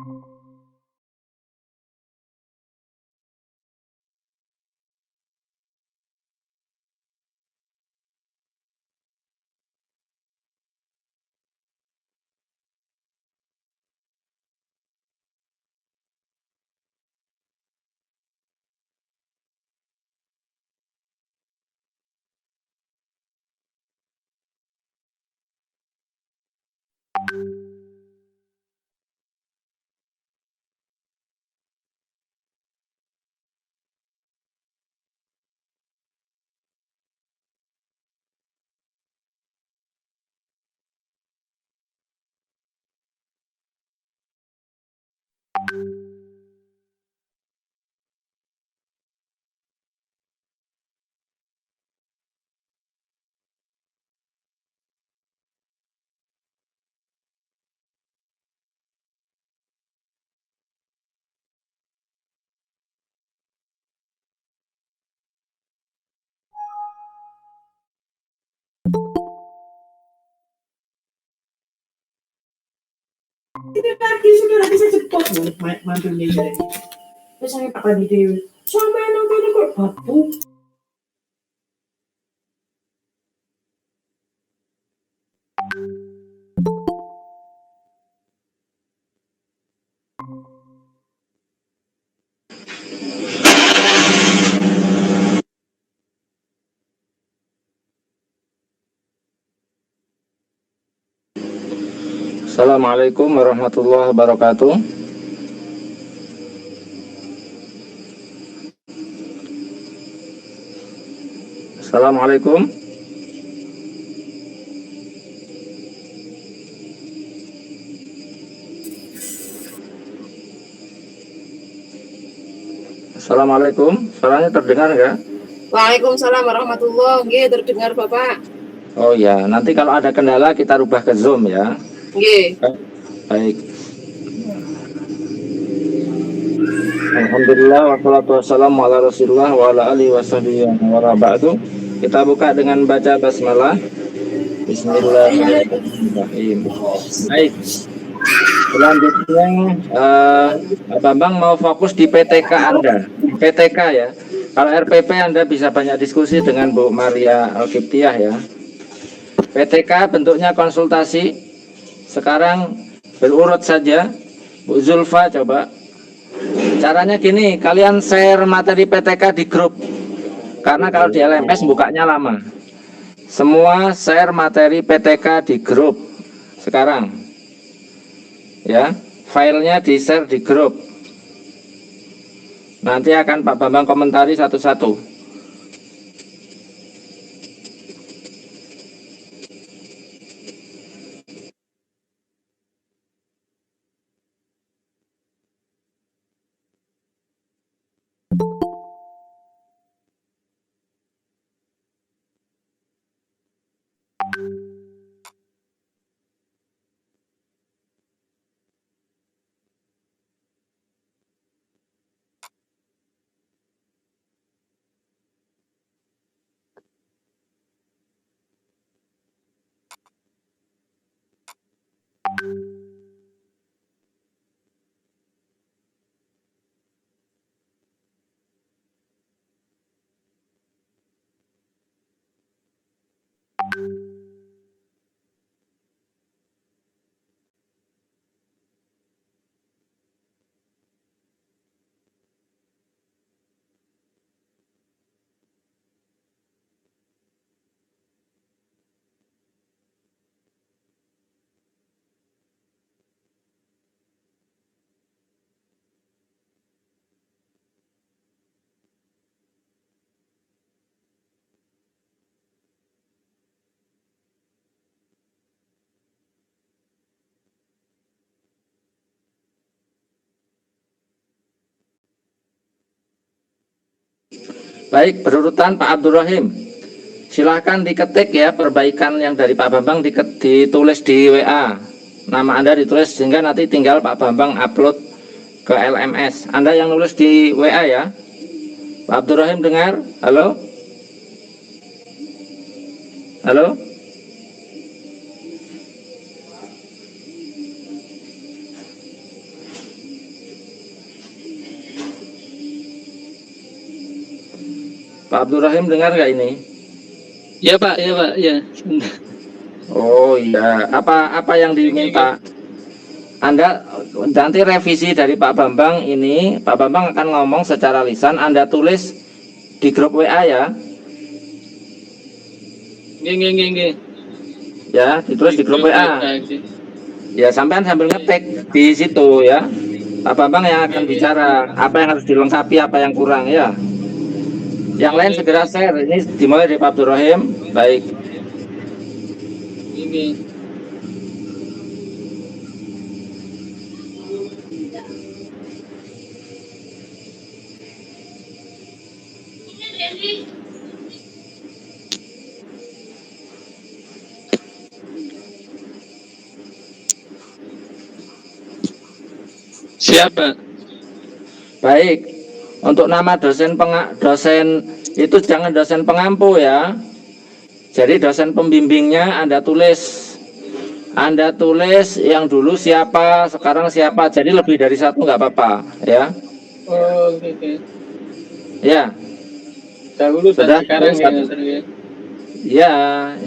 Hindi lagi sudah bisa cepat loh mantunya dari. Terus saya Pak Adi Dewi, sama yang nonton kok babu. Assalamualaikum warahmatullahi wabarakatuh. Assalamualaikum. Assalamualaikum. Suaranya terdengar nggak? Waalaikumsalam warahmatullahi wabarakatuh. Terdengar Bapak. Oh ya, nanti kalau ada kendala kita rubah ke Zoom ya. Nggih. Baik. Alhamdulillah wassalatu wassalamu ala Rasulullah wa ala alihi washabihi wa ba'du. Kita buka dengan baca basmalah. Bismillahirrahmanirrahim. Baik. Selanjutnya Pak Bambang mau fokus di PTK Anda. PTK ya. Kalau RPP Anda bisa banyak diskusi dengan Bu Maria Al-Kiptiah ya. PTK bentuknya konsultasi. Sekarang berurut saja. Bu Zulfa coba. Caranya gini, kalian share materi PTK di grup. Karena kalau di LMS bukanya lama. Semua share materi PTK di grup. Sekarang. Ya, filenya di-share di grup. Nanti akan Pak Bambang komentari satu-satu. Baik, berurutan Pak Abdurrahim. Silahkan diketik ya perbaikan yang dari Pak Bambang ditulis di WA. Nama Anda ditulis sehingga nanti tinggal Pak Bambang upload ke LMS. Anda yang nulis di WA ya. Pak Abdurrahim dengar? Halo? Halo? Pak Abdurrahim dengar nggak ini? Ya Pak, ya. Oh iya, apa yang diminta? Anda nanti revisi dari Pak Bambang ini, Pak Bambang akan ngomong secara lisan, Anda tulis di grup WA ya. Nggih. Ya, ditulis di grup WA. Ya, sampean sambil ngetik di situ ya. Pak Bambang yang akan bicara apa yang harus dilengkapi, apa yang kurang ya. Yang lain segera share. Ini dimulai dari Pak Abdurrahim. Baik. Nggih. Siapa? Baik. Untuk nama dosen dosen itu jangan dosen pengampu ya. Jadi dosen pembimbingnya Anda tulis yang dulu siapa, sekarang siapa. Jadi lebih dari satu nggak apa-apa ya. Oh, oke. Ya. Dahulu Sudah, dan sekarang ya, terus, Mas ya. Ya,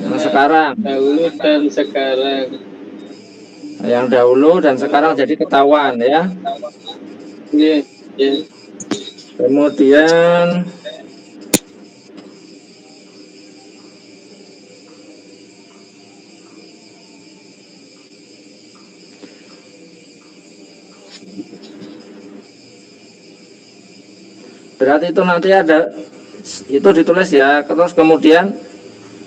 yang sekarang. Dahulu dan sekarang. Yang dahulu dan sekarang jadi ketahuan ya. Iya. Kemudian berarti itu nanti ada itu ditulis ya. Terus kemudian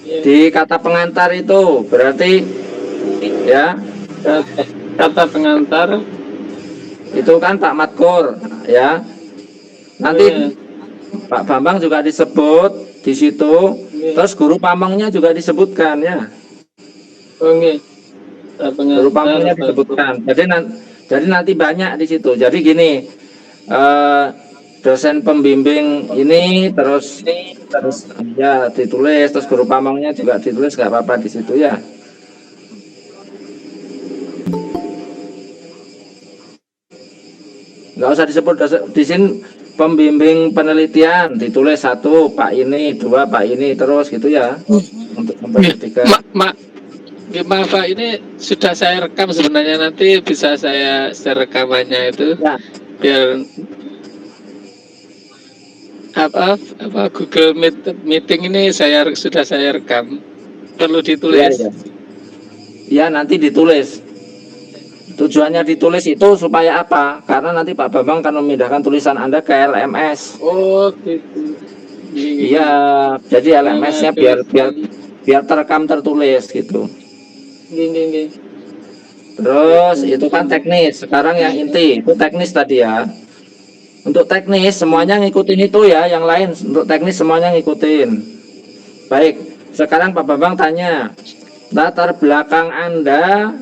di kata pengantar itu berarti ya Kata pengantar itu kan Pak Matkur ya. Nanti Pak Bambang juga disebut di situ. Terus guru pamongnya juga disebutkan ya. Oh nggih. Guru pamongnya disebutkan. Jadi nanti banyak di situ. Jadi gini, dosen pembimbing ini terus ya ditulis, terus guru pamongnya juga ditulis, nggak apa-apa di situ ya. Nggak usah disebut di sini pembimbing penelitian, ditulis 1 Pak ini, 2 Pak ini, terus gitu ya. Untuk sampai 3. Maaf Pak, ini sudah saya rekam sebenarnya, nanti bisa saya share rekamannya itu Ya. Biar apa Google Meeting ini sudah saya rekam, perlu ditulis. Ya, nanti ditulis. Tujuannya ditulis itu supaya apa? Karena nanti Pak Bambang akan memindahkan tulisan Anda ke LMS. Oh gitu. Iya, jadi LMS-nya biar terekam tertulis gitu. Gini. Terus itu kan teknis. Sekarang yang inti itu teknis tadi ya. Untuk teknis semuanya ngikutin itu ya. Yang lain untuk teknis semuanya ngikutin. Baik. Sekarang Pak Bambang tanya, latar belakang Anda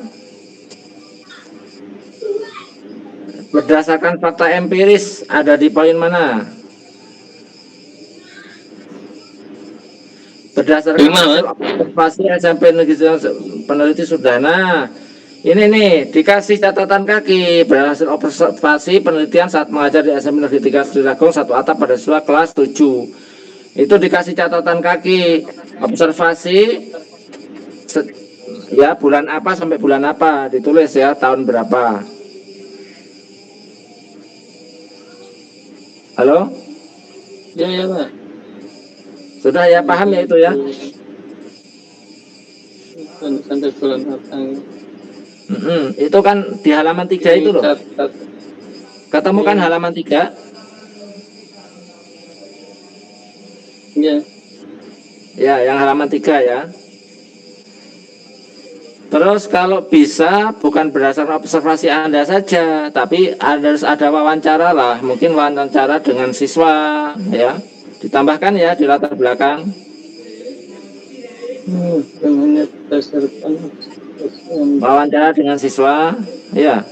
berdasarkan fakta empiris ada di poin mana? Berdasarkan hasil observasi SMP Negeri Peneliti sudah. Nah, ini nih dikasih catatan kaki berhasil observasi penelitian saat mengajar di SMP Negeri 3 Sri Ragong 1 atap pada siswa kelas 7. Itu dikasih catatan kaki observasi ya bulan apa sampai bulan apa, ditulis ya tahun berapa. Halo? Ya Pak. Sudah ya paham ya itu ya? Sampai bulan datang. Itu kan di halaman 3 itu loh. Ketemu kan halaman 3? Iya. Ya, yang halaman 3 ya. Terus kalau bisa bukan berdasarkan observasi Anda saja, tapi harus ada wawancara lah, mungkin wawancara dengan siswa ya. Ditambahkan ya di latar belakang. Wawancara dengan siswa, ya.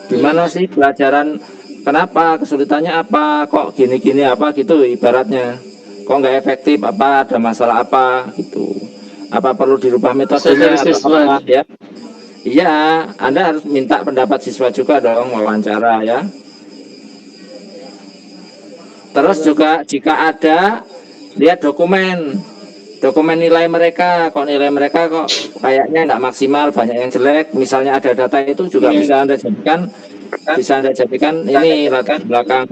Gimana sih pelajaran? Kenapa? Kesulitannya apa? Kok gini-gini apa gitu ibaratnya? Kok nggak efektif? Apa ada masalah apa gitu? Apa perlu dirubah metodenya atau apa ya? Iya, Anda harus minta pendapat siswa juga dong wawancara ya. Terus juga jika ada, lihat dokumen nilai mereka. Kok nilai mereka kok kayaknya nggak maksimal, banyak yang jelek. Misalnya ada data itu juga bisa Anda jadikan ini latar belakang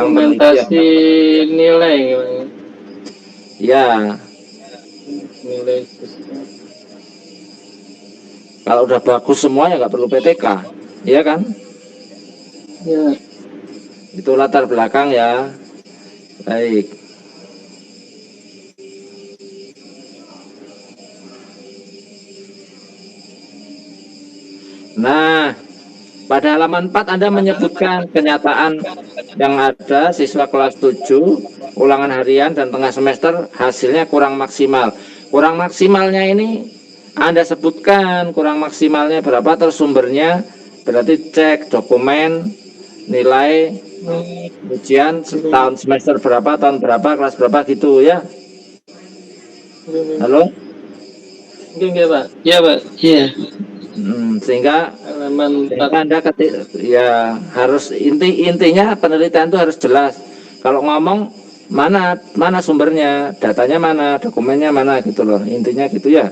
Dokumentasi penelitian. nilai gimana? Ya, Nilai kalau udah bagus semua ya nggak perlu PTK, iya kan? ya. Itu latar belakang ya. Baik. Nah, pada halaman 4 Anda menyebutkan kenyataan yang ada siswa kelas 7 ulangan harian dan tengah semester hasilnya kurang maksimal. Kurang maksimalnya ini Anda sebutkan kurang maksimalnya berapa, terus sumbernya berarti cek dokumen nilai ujian tahun semester berapa, tahun berapa, kelas berapa gitu ya. Halo? Oke, Pak. Iya, Pak. Iya. Sehingga Halaman 4. Anda ya harus intinya penelitian itu harus jelas. Kalau ngomong mana sumbernya, datanya mana, dokumennya mana gitu loh. Intinya gitu ya.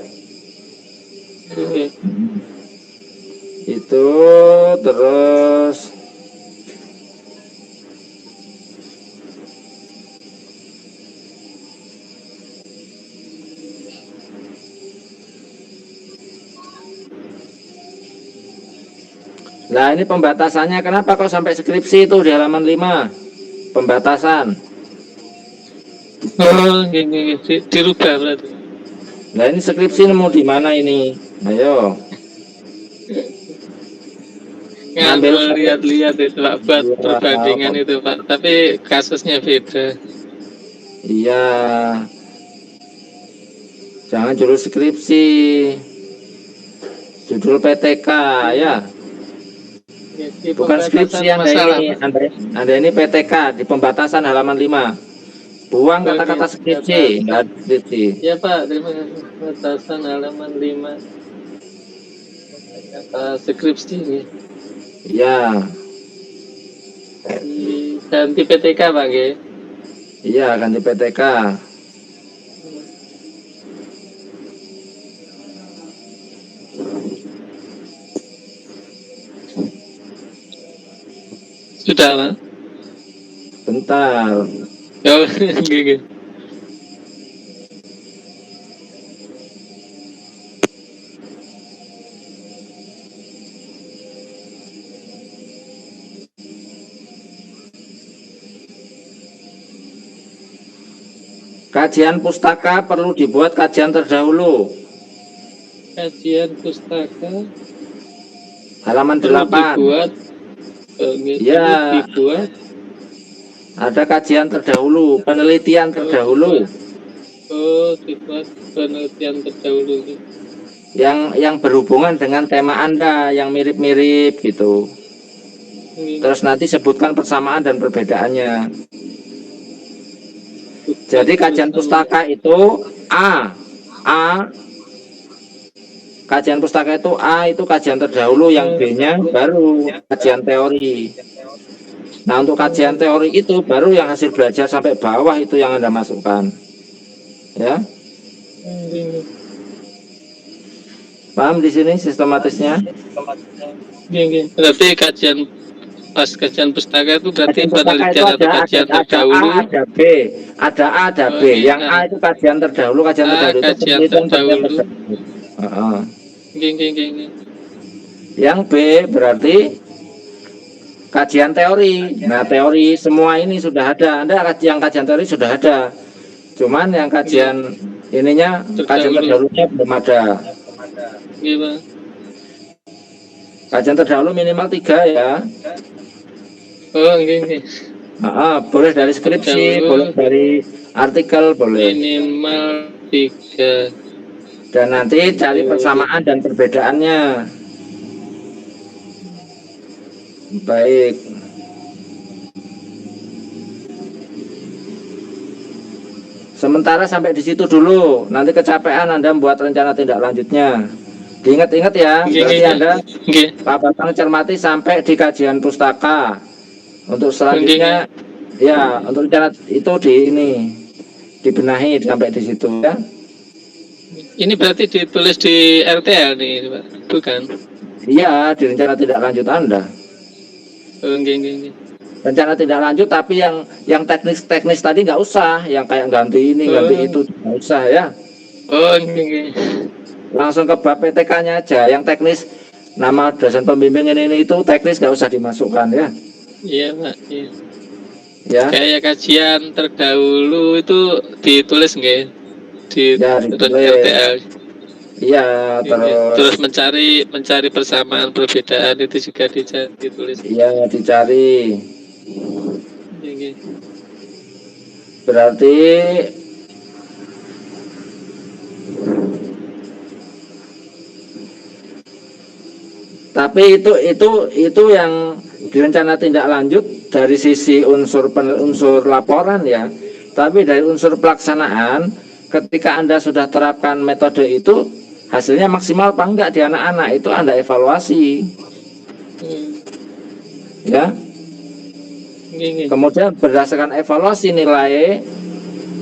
Oke. Itu terus nah ini pembatasannya, kenapa kok sampai skripsi itu di halaman 5 pembatasan. Oh, gini. Dirubah berarti. Nah ini skripsi mau di mana ini, ayo Ngambil lihat-lihat itu Pak, buat Iya. perbandingan itu Pak. Tapi kasusnya beda. Iya, jangan judul skripsi, judul PTK ya. Jadi Bukan skripsi Anda ini, Anda ini PTK di pembatasan halaman 5. Buang kata-kata skripsi, nggak ada skripsi. Ya Pak, terima kasih. Batasan halaman 5. Kata skripsi ini. Iya, Ganti PTK Pak, nggih. iya ganti PTK. Sudah Pak. Bentar, Oh, nggih. kajian pustaka perlu dibuat kajian terdahulu. Kajian pustaka Halaman perlu 8. dibuat. Ya. Dibuat. Ada kajian terdahulu, penelitian terdahulu. Oh, dibuat penelitian terdahulu. Yang berhubungan dengan tema Anda yang mirip-mirip gitu. Terus nanti sebutkan persamaan dan perbedaannya. Jadi kajian pustaka itu kajian pustaka itu A itu kajian terdahulu, yang B-nya baru kajian teori. Nah untuk kajian teori itu baru yang hasil belajar sampai bawah itu yang Anda masukkan. Ya. Paham di sini sistematisnya? Berarti kajian pustaka itu berarti Kajian pustaka itu penelitian atau kajian terdahulu. A, ada B, ada A, ada B. Oh, Yang A itu kajian terdahulu, kajian terdahulu itu kajian penelitian terdahulu. terdahulu. Yang B berarti kajian teori. Nah teori semua ini sudah ada. Anda yang kajian teori sudah ada. Cuman yang kajian ininya kajian terdahulunya belum ada. Gimana? Kajian terdahulu minimal 3 ya. Oh, gini. Boleh dari skripsi, boleh dari artikel, boleh. Minimal 3. Dan nanti cari persamaan dan perbedaannya. Baik. Sementara sampai di situ dulu. Nanti kecapean Anda membuat rencana tindak lanjutnya. Diingat-ingat ya. Berarti Anda Pak Batang cermati sampai di kajian pustaka. Untuk selanjutnya ya untuk rencana itu dibenahi sampai di situ ya. Ini berarti ditulis di RTL nih, Pak. Bukan? Iya, di rencana tidak lanjut Anda. Oh, nggih. Rencana tidak lanjut, tapi yang teknis tadi nggak usah, yang kayak ganti ini, ganti itu nggak usah ya. Oh, nggih. Langsung ke bab PTK-nya aja. Yang teknis nama dosen pembimbing ini itu teknis nggak usah dimasukkan ya. Iya, Pak. Iya. Ya. Kayak kajian terdahulu itu ditulis nggih di Ya, ditulis. RTL. Iya, Terus mencari persamaan perbedaan itu juga ditulis. Iya, dicari. Nggih. Berarti tapi itu yang direncana tindak lanjut dari sisi unsur laporan ya. Tapi dari unsur pelaksanaan, ketika Anda sudah terapkan metode itu, hasilnya maksimal apa enggak di anak-anak itu Anda evaluasi. Ya. Kemudian berdasarkan evaluasi nilai,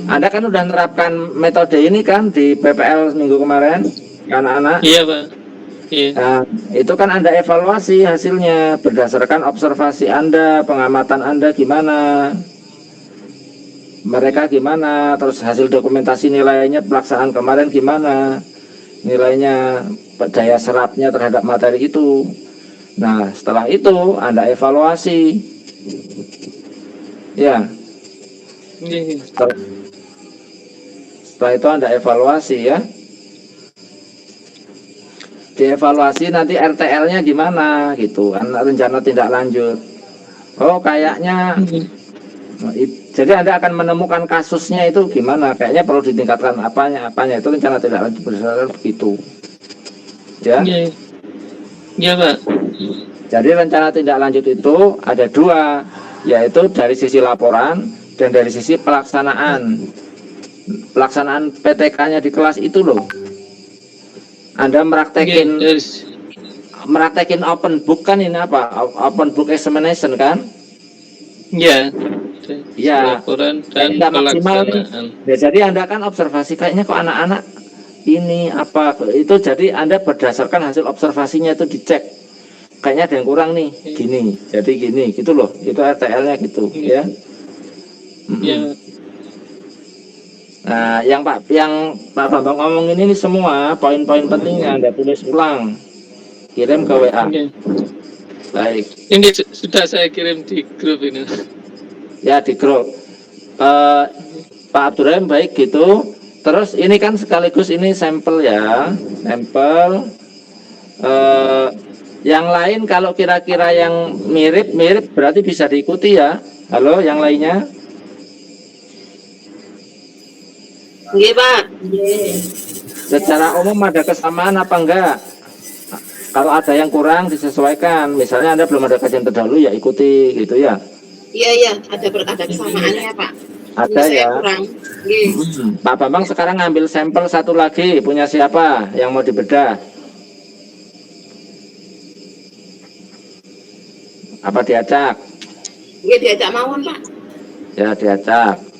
Anda kan udah menerapkan metode ini kan di PPL minggu kemarin, anak-anak. Iya, Pak. Iya. Nah, itu kan Anda evaluasi hasilnya berdasarkan observasi Anda, pengamatan Anda gimana, mereka gimana, terus hasil dokumentasi nilainya pelaksanaan kemarin gimana, nilainya daya serapnya terhadap materi itu. Nah, setelah itu Anda evaluasi, ya. Setelah itu Anda evaluasi ya. Dievaluasi nanti RTL-nya gimana gitu kan, rencana tindak lanjut. Oh kayaknya jadi Anda akan menemukan kasusnya itu gimana, kayaknya perlu ditingkatkan apanya itu rencana tindak lanjut berdasarkan begitu ya. Iya Pak. Jadi rencana tindak lanjut itu ada dua, yaitu dari sisi laporan dan dari sisi pelaksanaan PTK-nya di kelas itu loh. Anda meraktekin open book kan, ini apa? Open book examination kan? Iya. Ya. Laporan dan maksimal pelaksanaan. Ya, jadi Anda kan observasi kayaknya kok anak-anak ini apa itu, jadi Anda berdasarkan hasil observasinya itu dicek. Kayaknya ada yang kurang nih, gini. Jadi gini, gitu loh. Itu RTL-nya gitu, ya. Iya. Nah, yang Pak Bambang ngomongin ini semua poin-poin pentingnya Anda tulis ulang, kirim ke WA. Baik. Ini sudah saya kirim di grup ini. Ya, di grup. Pak Abdurrahim baik gitu. Terus ini kan sekaligus ini sampel ya, sampel. Yang lain kalau kira-kira yang mirip berarti bisa diikuti ya. Halo, yang lainnya? Nggih, Pak. Secara umum ada kesamaan apa enggak? Kalau ada yang kurang disesuaikan. Misalnya Anda belum ada kajian terdahulu ya ikuti gitu ya. Iya, ada kesamaannya, Pak. Ada ya. Kurang. Nggih. Pak Bambang sekarang ngambil sampel satu lagi, punya siapa yang mau dibedah? Apa diacak? Nggih, diajak mawon, Pak. Ya, diacak.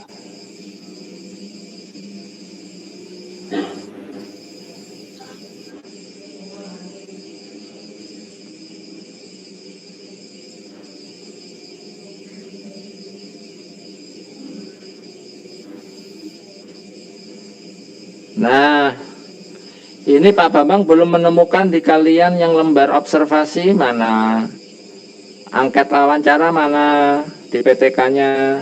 Nah, ini Pak Bambang belum menemukan di kalian yang lembar observasi mana, angket wawancara mana di PTK-nya,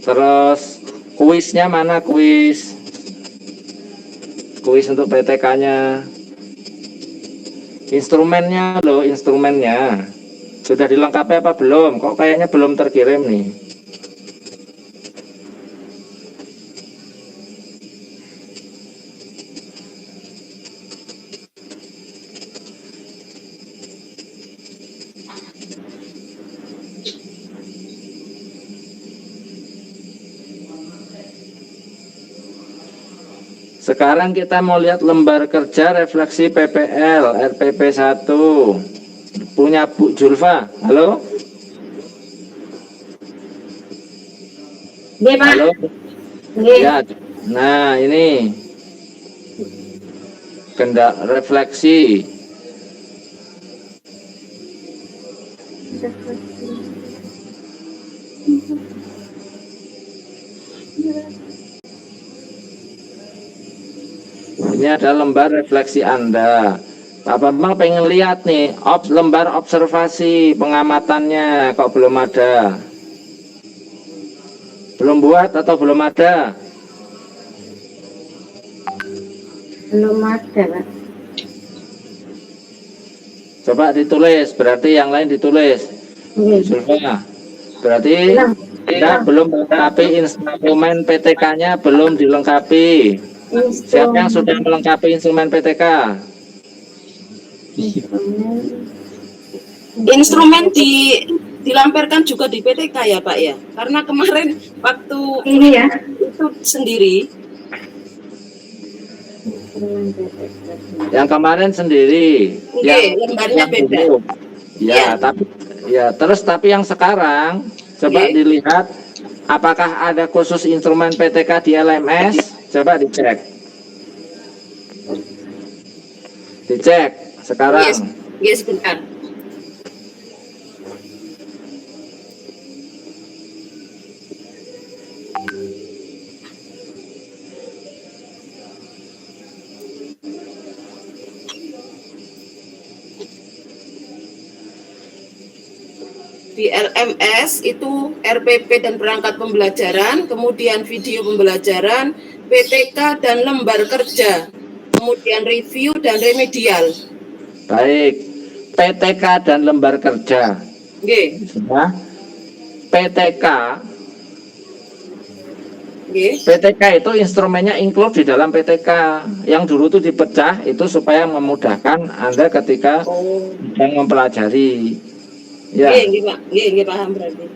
terus kuisnya mana, kuis untuk PTK-nya, instrumennya loh, instrumennya sudah dilengkapi apa belum? Kok kayaknya belum terkirim nih. Sekarang kita mau lihat lembar kerja refleksi PPL RPP 1 punya Bu Julfa. Halo? Nggih, Pak. Halo. Nggih. Ya. Nah, ini kendak refleksi. Ini ada lembar refleksi Anda. Pak Bambang pengen lihat nih lembar observasi pengamatannya, kok belum ada? Belum buat atau belum ada? Belum ada, Pak. Coba ditulis, berarti yang lain ditulis. Nggih. Zulfa, berarti Belum. Anda belum melengkapi instrumen PTK-nya, belum dilengkapi. Siapa yang sudah melengkapi instrumen PTK? Instrumen dilampirkan juga di PTK ya Pak ya? Karena kemarin waktu Ini ya. itu sendiri, Yang kemarin sendiri. Oke, lembarnya beda. dulu. Iya. Tapi yang sekarang coba Oke. dilihat apakah ada khusus instrumen PTK di LMS? Coba dicek. Dicek sekarang. Yes, sebentar. Di LMS itu RPP dan perangkat pembelajaran, kemudian video pembelajaran, PTK dan lembar kerja, kemudian review dan remedial. Baik, PTK dan lembar kerja. Oke, Nah, PTK oke. PTK itu instrumennya include di dalam PTK. Yang dulu itu dipecah itu supaya memudahkan Anda ketika sedang mempelajari. Ya, Oke, Pak. Oke, paham berarti.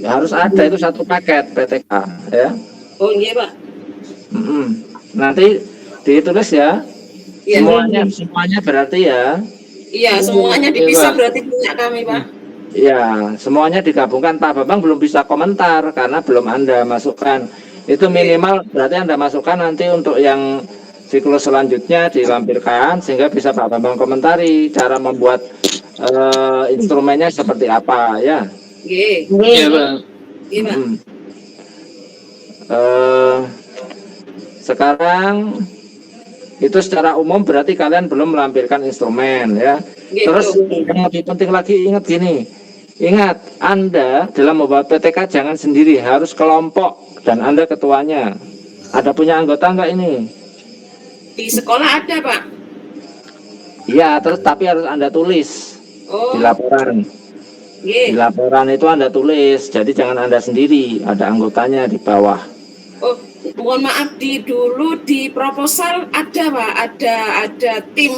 harus ada itu satu paket PTK ya. Oh, iya, Pak. Nanti ditulis ya. Iya, Semuanya berarti ya. iya, semuanya Iya, dipisah Pak. berarti punya kami, Pak. Ya, semuanya digabungkan. Pak Bambang belum bisa komentar karena belum Anda masukkan. Itu minimal berarti Anda masukkan nanti untuk yang siklus selanjutnya dilampirkan sehingga bisa Pak Bambang komentari cara membuat instrumennya seperti apa ya. Oke, Iya, Pak. iya, Pak. Sekarang itu secara umum berarti kalian belum melampirkan instrumen ya. Gitu. Terus yang lebih penting lagi ingat gini. Ingat, Anda dalam membuat PTK jangan sendiri, harus kelompok dan Anda ketuanya. Ada punya anggota enggak ini? Di sekolah ada, Pak. Iya, terus tapi harus Anda tulis Oh, di laporan. Di iya. laporan itu Anda tulis, jadi jangan Anda sendiri, ada anggotanya di bawah. Oh, mohon maaf dulu di proposal ada, Pak, ada tim.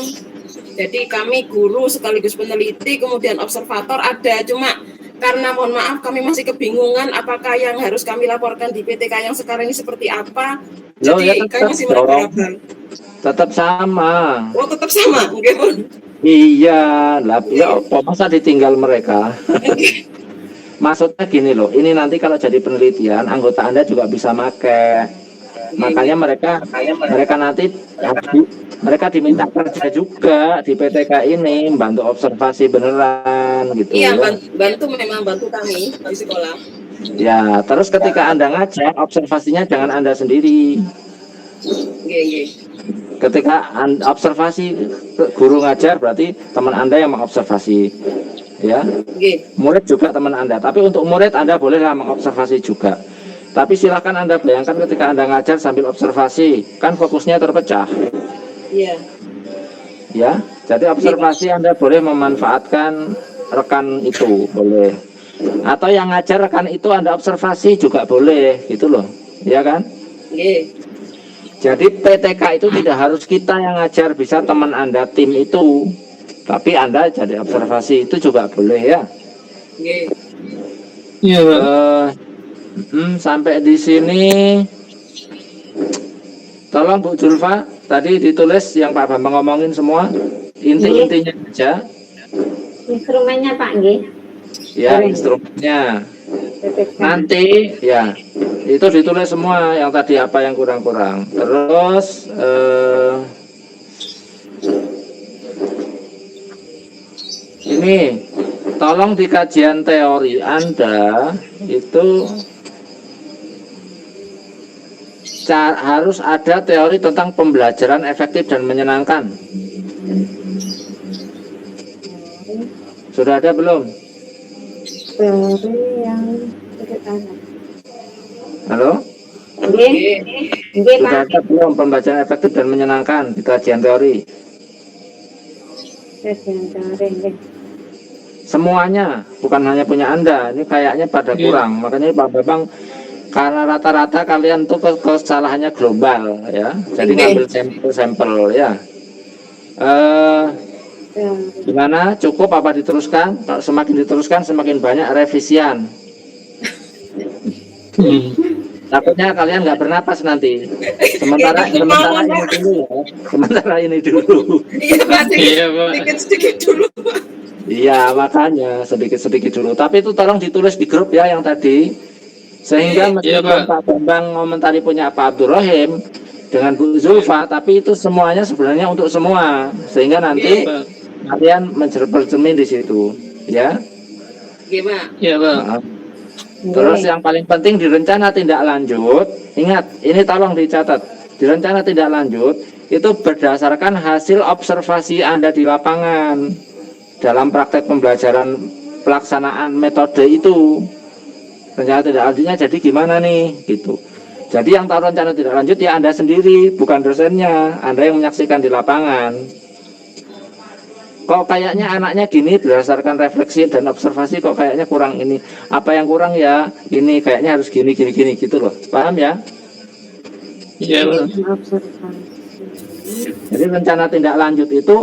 Jadi kami guru sekaligus peneliti, kemudian observator ada. Cuma karena mohon maaf kami masih kebingungan apakah yang harus kami laporkan di PTK yang sekarang ini seperti apa. Loh, Jadi ya kami masih meraba-raba. Tetap sama. Oh, tetap sama, mungkin pun. Iya, lah ya apa masa ditinggal mereka? Maksudnya gini loh, ini nanti kalau jadi penelitian anggota Anda juga bisa make. Makanya mereka nanti mereka diminta kerja juga di PTK ini, bantu observasi beneran gitu. Iya, ya. memang bantu kami di sekolah. Ya, terus ketika Anda ngajar, observasinya jangan Anda sendiri. Iya. Ketika observasi guru ngajar berarti teman Anda yang mengobservasi. Ya. Iya. Murid juga teman Anda, tapi untuk murid Anda bolehlah mengobservasi juga. Tapi silakan Anda bayangkan ketika Anda ngajar sambil observasi, kan fokusnya terpecah. Iya. Ya, jadi observasi Anda boleh memanfaatkan rekan itu, boleh. Atau yang ngajar rekan itu Anda observasi juga boleh, gitu loh. Ya kan? Iya. Jadi PTK itu tidak harus kita yang ngajar, bisa teman Anda tim itu. Tapi Anda jadi observasi itu juga boleh ya. Iya. Iya, Pak. Sampai di sini tolong Bu Zulfa tadi ditulis yang Pak Bambang ngomongin semua inti-intinya aja Instrumennya, Pak, nggih. ya, instrumennya. PPK. Nanti ya itu ditulis semua yang tadi apa yang kurang-kurang. Terus ini tolong di kajian teori Anda itu harus ada teori tentang pembelajaran efektif dan menyenangkan. Sudah ada belum? Teori yang PPK. Halo? Nggih. Nggih, Sudah Pak. ada belum pembelajaran efektif dan menyenangkan di kajian teori? Kajian teori nggih. Semuanya, bukan hanya punya Anda. Ini kayaknya pada kurang. Makanya Pak Bambang, karena rata-rata kalian tuh kesalahannya global ya. Jadi ngambil sampel ya. Gimana? Cukup apa diteruskan? Kalau semakin diteruskan semakin banyak revisian. Takutnya kalian nggak bernapas nanti. Sementara ini dulu ya. Sementara ini dulu. Iya Pak, Iya, Pak. sedikit dulu. Iya, makanya sedikit dulu. Tapi itu tolong ditulis di grup ya yang tadi. Sehingga Iya, meskipun Pak Bambang komentari punya Pak Abdul Rahim dengan Bu Zulfa, tapi itu semuanya sebenarnya untuk semua. Sehingga nanti kalian bercermin di situ, ya. Gimana? Iya, Pak. Nah, terus yang paling penting di rencana tindak lanjut, ingat, ini tolong dicatat. Di rencana tindak lanjut itu berdasarkan hasil observasi Anda di lapangan dalam praktek pembelajaran pelaksanaan metode itu. Rencana tindak lanjutnya jadi gimana nih, gitu. Jadi yang tahu rencana tindak lanjut ya Anda sendiri, bukan dosennya. Anda yang menyaksikan di lapangan. Kok kayaknya anaknya gini berdasarkan refleksi dan observasi kok kayaknya kurang ini. Apa yang kurang ya? Ini kayaknya harus gini gitu loh. Paham ya? Iya, Pak. Jadi rencana tindak lanjut itu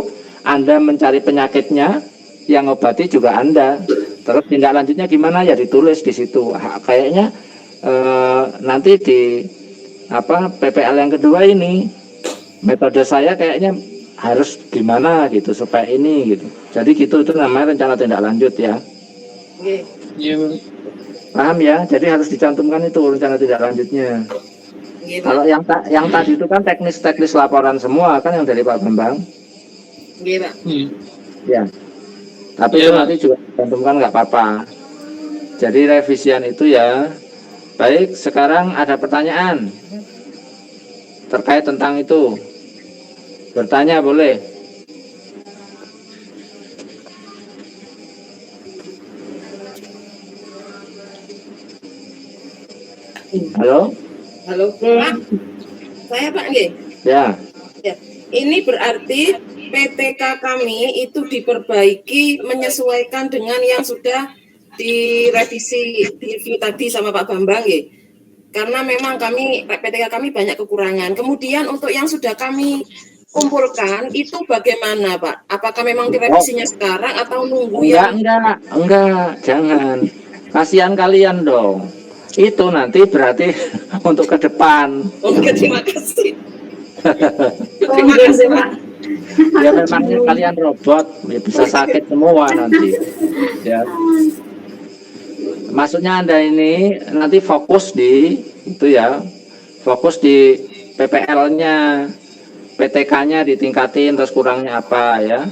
Anda mencari penyakitnya, yang obati juga Anda. Terus tindak lanjutnya gimana ya ditulis di situ. Kayaknya nanti di PPL yang kedua ini metode saya kayaknya harus gimana gitu supaya ini gitu. Jadi gitu itu namanya rencana tindak lanjut ya. Iya, Pak. Paham ya? Jadi harus dicantumkan itu rencana tindak lanjutnya. Kalau yang tadi itu kan teknis laporan semua kan yang dari Pak Bambang. Ya. Tapi itu nanti juga dicantumkan nggak apa-apa. Jadi revisian itu ya. Baik, sekarang ada pertanyaan terkait tentang itu. Bertanya boleh. Halo? Halo, Pak. Saya Pak nggih. Ya. Ya. Ini berarti PTK kami itu diperbaiki menyesuaikan dengan yang sudah direvisi di review tadi sama Pak Bambang nggih. Karena memang PTK kami banyak kekurangan. Kemudian untuk yang sudah kami kumpulkan itu bagaimana Pak? Apakah memang direvisinya sekarang atau nunggu yang Enggak, jangan. Kasihan kalian dong. Itu nanti berarti untuk ke depan. Oke, terima kasih. Terima kasih, Pak. Ya memangnya kalian robot, ya bisa sakit semua nanti. Ya. Maksudnya Anda ini nanti fokus di itu ya. Fokus di PPL-nya. PTK-nya ditingkatin terus kurangnya apa ya.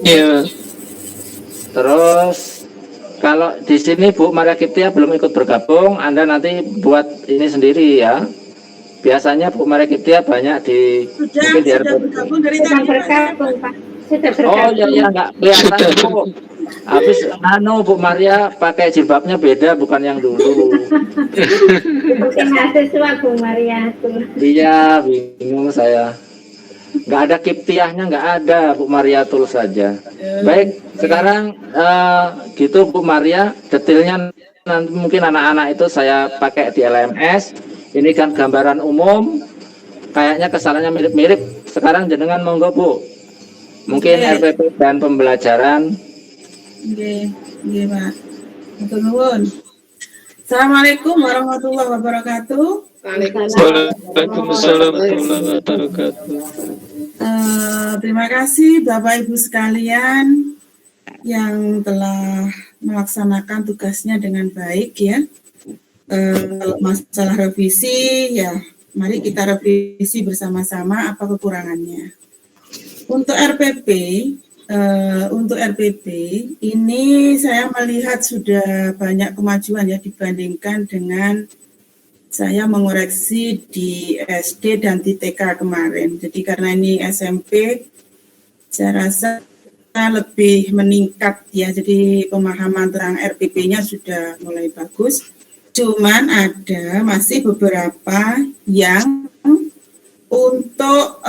Iya. Terus kalau di sini Bu Maria Kiptia belum ikut bergabung, Anda nanti buat ini sendiri ya. Biasanya Bu Maria Kiptia banyak di sudah bergabung dari tadi. Bergabung, Pak. Sudah bergabung. Oh ya nggak kelihatan Bu. Habis Bu Maria pakai jilbabnya beda bukan yang dulu. Seperti mahasiswa Bu Maria tuh. Iya, bingung saya. Nggak ada Kiptiahnya, nggak ada Bu Maria Tul saja. Baik, sekarang gitu Bu Maria, detailnya nanti mungkin anak-anak itu saya pakai di LMS. Ini kan gambaran umum, kayaknya kesalahannya mirip-mirip. Sekarang jenengan monggo Bu. Mungkin RPP dan pembelajaran. Oke, Pak. Matur nuwun. Assalamualaikum warahmatullahi wabarakatuh. Waalaikumsalam warahmatullahi wabarakatuh. Terima kasih Bapak Ibu sekalian yang telah melaksanakan tugasnya dengan baik ya. Kalau masalah revisi ya mari kita revisi bersama-sama apa kekurangannya. Untuk RPP ini saya melihat sudah banyak kemajuan ya dibandingkan dengan saya mengoreksi di SD dan di TK kemarin. Jadi karena ini SMP, saya rasa lebih meningkat ya. Jadi pemahaman tentang RPP-nya sudah mulai bagus. Cuman ada masih beberapa yang untuk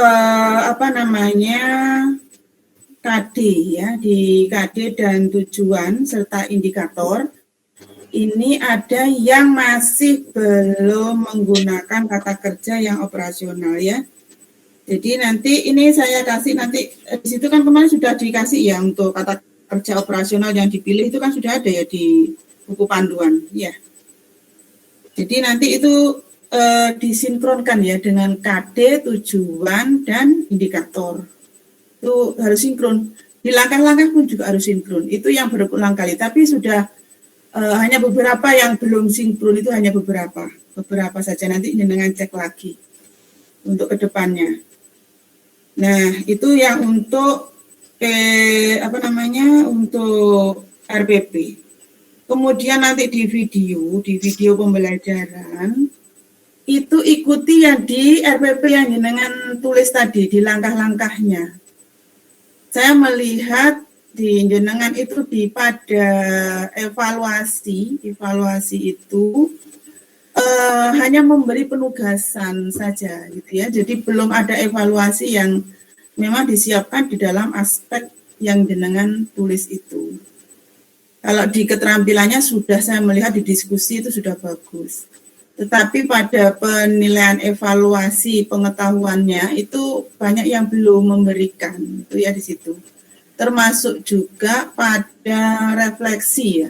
KD ya, di KD dan tujuan serta indikator. Ini ada yang masih belum menggunakan kata kerja yang operasional ya. Jadi nanti ini saya kasih nanti di situ kan kemarin sudah dikasih ya untuk kata kerja operasional yang dipilih itu kan sudah ada ya di buku panduan ya. Jadi nanti itu disinkronkan ya dengan KD, tujuan dan indikator. Itu harus sinkron. Di langkah-langkah pun juga harus sinkron. Itu yang berulang kali tapi sudah hanya beberapa yang belum sinkron itu hanya beberapa saja nanti dengan cek lagi untuk kedepannya. Nah itu yang untuk untuk RPP. Kemudian nanti di video pembelajaran itu ikuti yang di RPP yang dengan tulis tadi di langkah-langkahnya. Saya melihat di jenengan itu pada evaluasi itu hanya memberi penugasan saja gitu ya. Jadi belum ada evaluasi yang memang disiapkan di dalam aspek yang jenengan tulis itu. Kalau di keterampilannya sudah saya melihat di diskusi itu sudah bagus. Tetapi pada penilaian evaluasi pengetahuannya itu banyak yang belum memberikan itu ya di situ. Termasuk juga pada refleksi ya.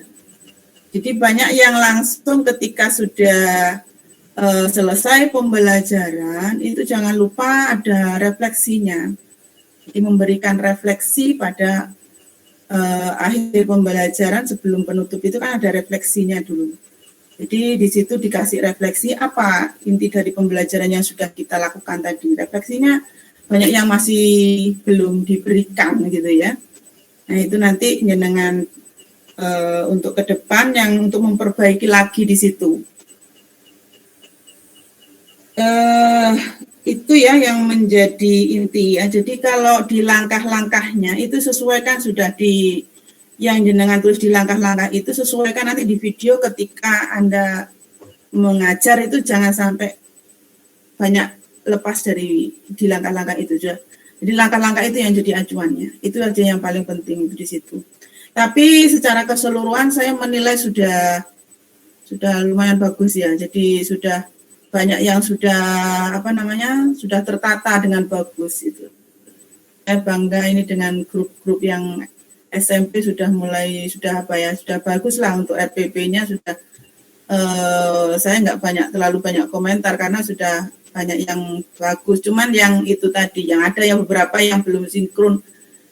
Jadi banyak yang langsung ketika sudah selesai pembelajaran itu jangan lupa ada refleksinya. Jadi memberikan refleksi pada akhir pembelajaran sebelum penutup itu kan ada refleksinya dulu. Jadi di situ dikasih refleksi apa inti dari pembelajaran yang sudah kita lakukan tadi. Refleksinya banyak yang masih belum diberikan gitu ya. Nah itu nanti jenengan untuk ke depan yang untuk memperbaiki lagi di situ. Itu ya yang menjadi inti ya. Jadi kalau di langkah-langkahnya itu sesuaikan sudah di yang jenengan tulis di langkah-langkah itu sesuaikan nanti di video ketika Anda mengajar itu jangan sampai banyak lepas dari di langkah-langkah itu saja. Jadi langkah-langkah itu yang jadi acuannya. Itu aja yang paling penting di situ. Tapi secara keseluruhan saya menilai sudah lumayan bagus ya. Jadi sudah banyak yang sudah sudah tertata dengan bagus itu. Saya bangga ini dengan grup-grup yang SMP sudah bagus lah untuk RPP-nya sudah. Saya nggak terlalu banyak komentar karena sudah banyak yang bagus. Cuman yang itu tadi yang ada yang beberapa yang belum sinkron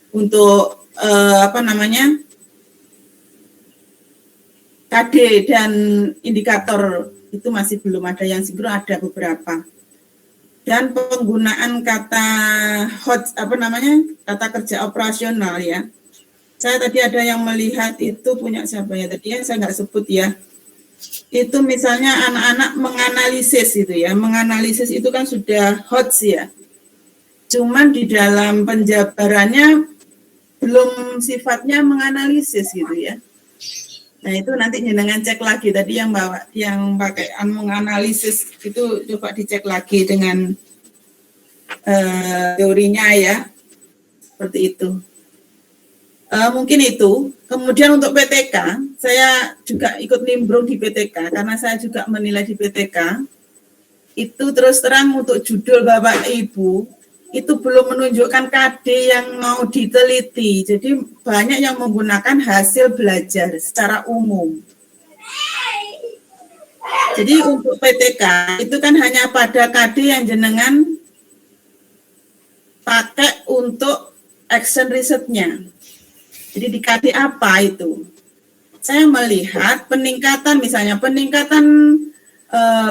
untuk KD dan indikator itu masih belum ada yang sinkron, ada beberapa. Dan penggunaan kata kata kerja operasional ya. Saya tadi ada yang melihat itu punya siapa ya tadi ya, saya nggak sebut ya. Itu misalnya anak-anak menganalisis itu ya. Menganalisis itu kan sudah hot ya. Cuman di dalam penjabarannya belum sifatnya menganalisis gitu ya. Nah itu nanti jenengan cek lagi tadi yang pakai menganalisis itu coba dicek lagi dengan teorinya ya seperti itu. Mungkin itu. Kemudian untuk PTK saya juga ikut nimbrung di PTK karena saya juga menilai di PTK itu terus terang untuk judul Bapak Ibu itu belum menunjukkan KD yang mau diteliti. Jadi banyak yang menggunakan hasil belajar secara umum. Jadi untuk PTK itu kan hanya pada KD yang jenengan pakai untuk action risetnya. Jadi di KD apa itu? saya melihat peningkatan, misalnya peningkatan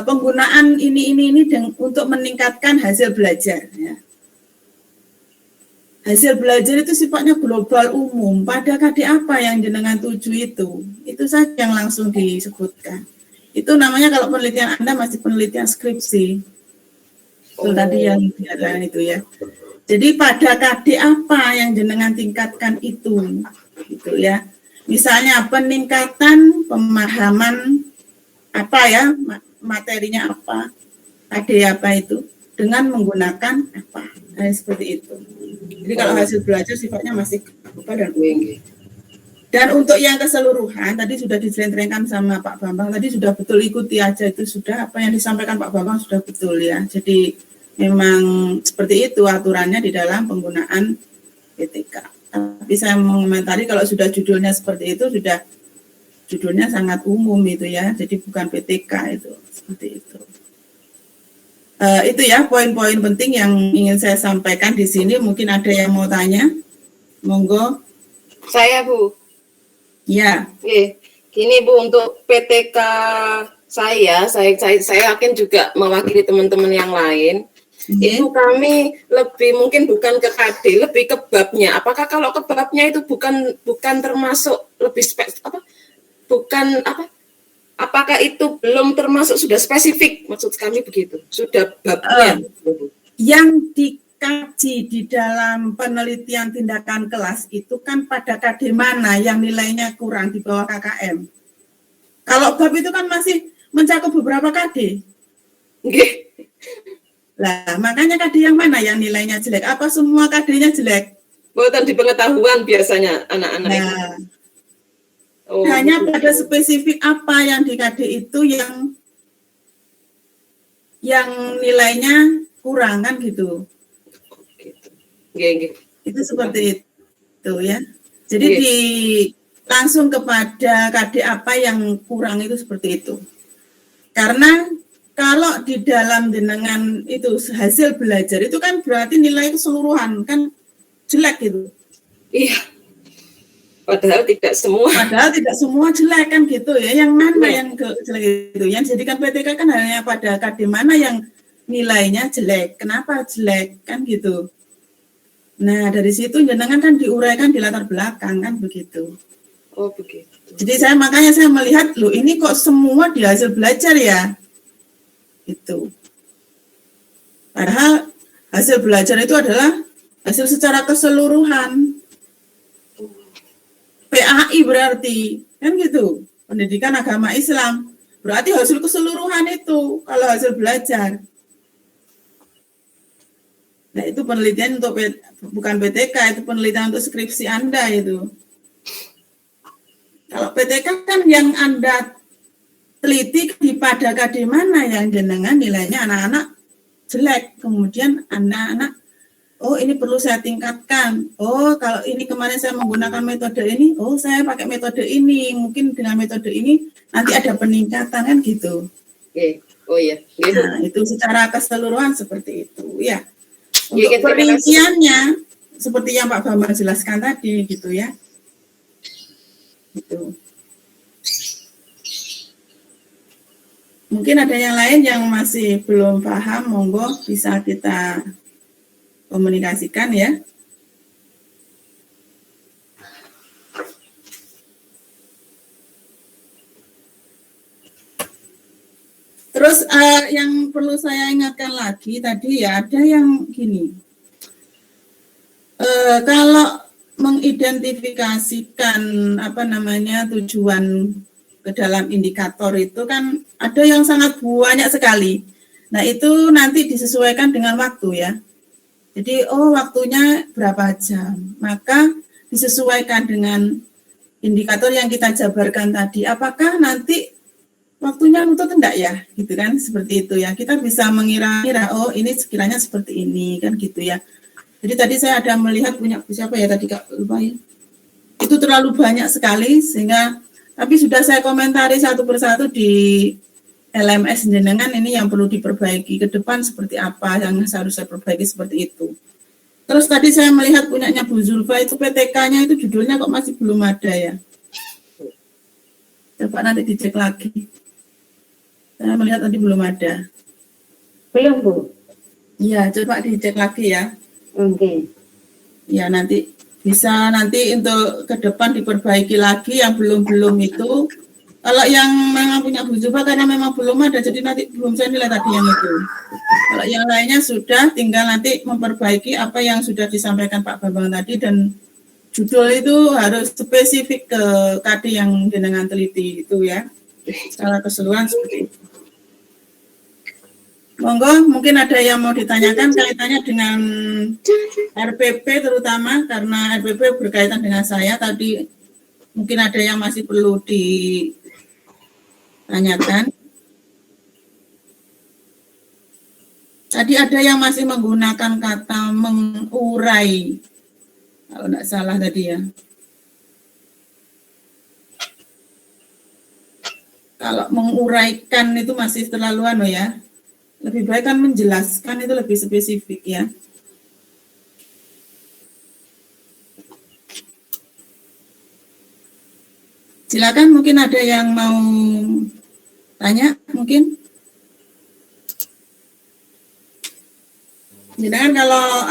penggunaan ini untuk meningkatkan hasil belajar. Ya. Hasil belajar itu sifatnya global umum. Pada KD apa yang jenengan tuju itu saja yang langsung disebutkan. Itu namanya kalau penelitian Anda masih penelitian skripsi. Itu tadi yang diadakan itu ya. Jadi pada KD apa yang jenengan tingkatkan itu gitu ya. Misalnya peningkatan pemahaman apa ya, materinya apa, KD apa itu dengan menggunakan apa. Nah, seperti itu. Jadi kalau hasil belajar sifatnya masih global dan umum. Dan untuk yang keseluruhan, tadi sudah diselentengkan sama Pak Bambang, tadi sudah betul, ikuti aja itu sudah, apa yang disampaikan Pak Bambang sudah betul ya. Jadi memang seperti itu aturannya di dalam penggunaan PTK. Tapi saya mengomentari kalau sudah judulnya seperti itu, sudah judulnya sangat umum itu ya, jadi bukan PTK itu, seperti itu. Itu ya poin-poin penting yang ingin saya sampaikan di sini. Mungkin ada yang mau tanya, monggo. Saya Bu. Ya. Oke, gini Bu, untuk PTK saya yakin juga mewakili teman-teman yang lain. Itu kami lebih mungkin bukan ke KD, lebih ke babnya. Apakah kalau ke babnya itu bukan termasuk lebih apakah itu belum termasuk sudah spesifik? Maksud kami begitu. Sudah babnya. Yang dikaji di dalam penelitian tindakan kelas itu kan pada KD mana yang nilainya kurang di bawah KKM. Kalau bab itu kan masih mencakup beberapa KD. Okay. Lah, makanya KD yang mana yang nilainya jelek? Apa semua KD-nya jelek? Bukan di pengetahuan biasanya anak-anak itu. Hanya pada spesifik apa yang di KD itu yang nilainya kurang kan gitu. Itu seperti itu ya. Jadi langsung kepada KD apa yang kurang itu seperti itu. Karena kalau di dalam jenengan itu hasil belajar itu kan berarti nilai keseluruhan kan jelek gitu. Iya. Padahal tidak semua jelek kan gitu ya. Yang mana yang jelek itu? Yang jadikan PTK kan hanya pada KD mana yang nilainya jelek. Kenapa jelek kan gitu. Nah, dari situ jenengan kan diuraikan di latar belakang kan begitu. Oh, begitu. Jadi makanya saya melihat loh ini kok semua di hasil belajar ya. Itu. Padahal hasil belajar itu adalah hasil secara keseluruhan. PAI berarti kan gitu. Pendidikan agama Islam berarti hasil keseluruhan itu kalau hasil belajar. Nah, itu penelitian untuk bukan PTK, itu penelitian untuk skripsi Anda itu. Kalau PTK kan yang Anda teliti di pada KD mana yang jenengan nilainya anak-anak jelek, kemudian anak-anak oh ini perlu saya tingkatkan, oh kalau ini kemarin saya menggunakan metode ini, oh saya pakai metode ini, mungkin dengan metode ini nanti ada peningkatan kan gitu. Oke. Oh iya. Nah, itu secara keseluruhan seperti itu ya. Untuk perinciannya seperti yang Pak Bambang jelaskan tadi gitu ya. Gitu. Mungkin ada yang lain yang masih belum paham, monggo bisa kita komunikasikan ya. Terus yang perlu saya ingatkan lagi tadi ya, ada yang gini. Kalau mengidentifikasikan tujuan ke dalam indikator itu kan ada yang sangat banyak sekali. Nah, itu nanti disesuaikan dengan waktu ya. Jadi, waktunya berapa jam. Maka disesuaikan dengan indikator yang kita jabarkan tadi. Apakah nanti waktunya nutut enggak ya? Gitu kan, seperti itu ya. Kita bisa mengira-kira, ini sekiranya seperti ini kan gitu ya. Jadi tadi saya ada melihat punya siapa ya tadi Kak, lupa ya. Itu terlalu banyak sekali sehingga tapi sudah saya komentari satu persatu di LMS jenengan ini yang perlu diperbaiki ke depan seperti apa yang harus saya perbaiki seperti itu. Terus tadi saya melihat punyanya Bu Zulfa itu PTK-nya itu judulnya kok masih belum ada ya. Coba nanti dicek lagi. Saya melihat tadi belum ada. Belum, Bu. Iya, coba dicek lagi ya. Oke. Ya, nanti bisa nanti untuk ke depan diperbaiki lagi yang belum-belum itu. Kalau yang memang punya Bu Zuba karena memang belum ada, jadi nanti belum saya nilai tadi yang itu. Kalau yang lainnya sudah, tinggal nanti memperbaiki apa yang sudah disampaikan Pak Bambang tadi, dan judul itu harus spesifik ke KD yang jenengan teliti itu ya. Secara keseluruhan seperti itu. Monggo, mungkin ada yang mau ditanyakan kaitannya dengan RPP terutama, karena RPP berkaitan dengan saya tadi. Mungkin ada yang masih perlu ditanyakan. Tadi ada yang masih menggunakan kata mengurai, kalau tidak salah tadi ya. Kalau menguraikan itu masih terlalu ya. Lebih baik kan menjelaskan, itu lebih spesifik ya. Silakan, mungkin ada yang mau tanya mungkin. Jadi kalau